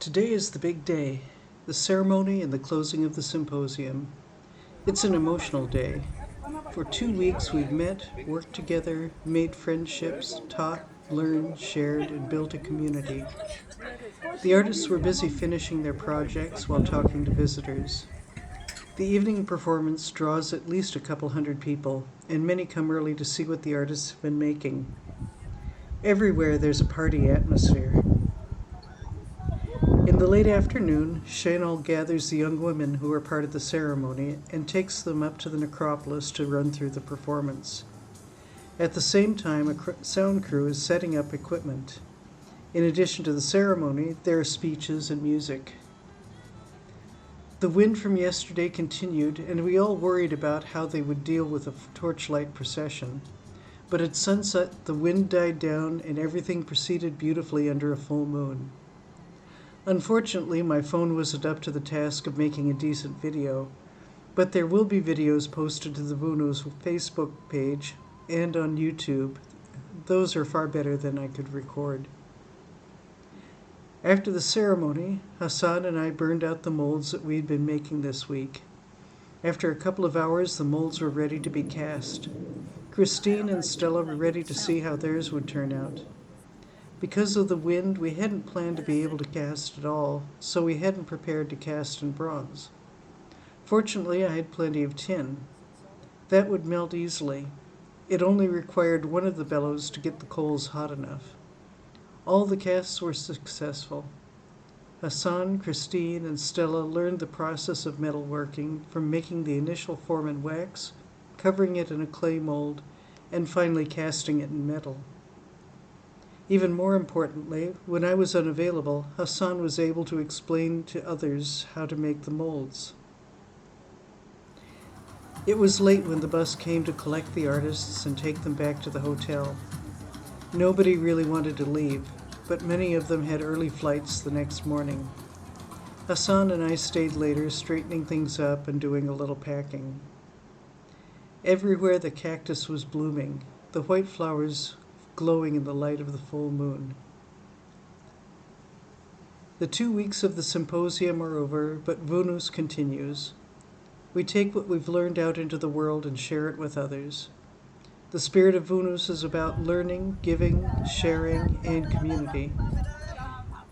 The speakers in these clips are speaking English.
Today is the big day, the ceremony and the closing of the symposium. It's an emotional day. For 2 weeks we've met, worked together, made friendships, taught, learned, shared, and built a community. The artists were busy finishing their projects while talking to visitors. The evening performance draws at least a couple hundred people, and many come early to see what the artists have been making. Everywhere there's a party atmosphere. In the late afternoon, Chanel gathers the young women who are part of the ceremony and takes them up to the necropolis to run through the performance. At the same time, a sound crew is setting up equipment. In addition to the ceremony, there are speeches and music. The wind from yesterday continued, and we all worried about how they would deal with a torchlight procession. But at sunset, the wind died down and everything proceeded beautifully under a full moon. Unfortunately, my phone wasn't up to the task of making a decent video, but there will be videos posted to the Vounous Facebook page and on YouTube. Those are far better than I could record. After the ceremony, Hassan and I burned out the molds that we'd been making this week. After a couple of hours, the molds were ready to be cast. Christine and Stella were ready to see how theirs would turn out. Because of the wind, we hadn't planned to be able to cast at all, so we hadn't prepared to cast in bronze. Fortunately, I had plenty of tin. That would melt easily. It only required one of the bellows to get the coals hot enough. All the casts were successful. Hassan, Christine, and Stella learned the process of metalworking, from making the initial form in wax, covering it in a clay mold, and finally casting it in metal. Even more importantly, when I was unavailable, Hassan was able to explain to others how to make the molds. It was late when the bus came to collect the artists and take them back to the hotel. Nobody really wanted to leave, but many of them had early flights the next morning. Hassan and I stayed later, straightening things up and doing a little packing. Everywhere the cactus was blooming, the white flowers glowing in the light of the full moon. The 2 weeks of the symposium are over, but Vounous continues. We take what we've learned out into the world and share it with others. The spirit of Vounous is about learning, giving, sharing, and community.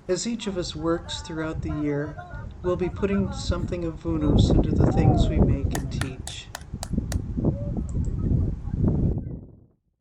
As each of us works throughout the year, we'll be putting something of Vounous into the things we make and teach.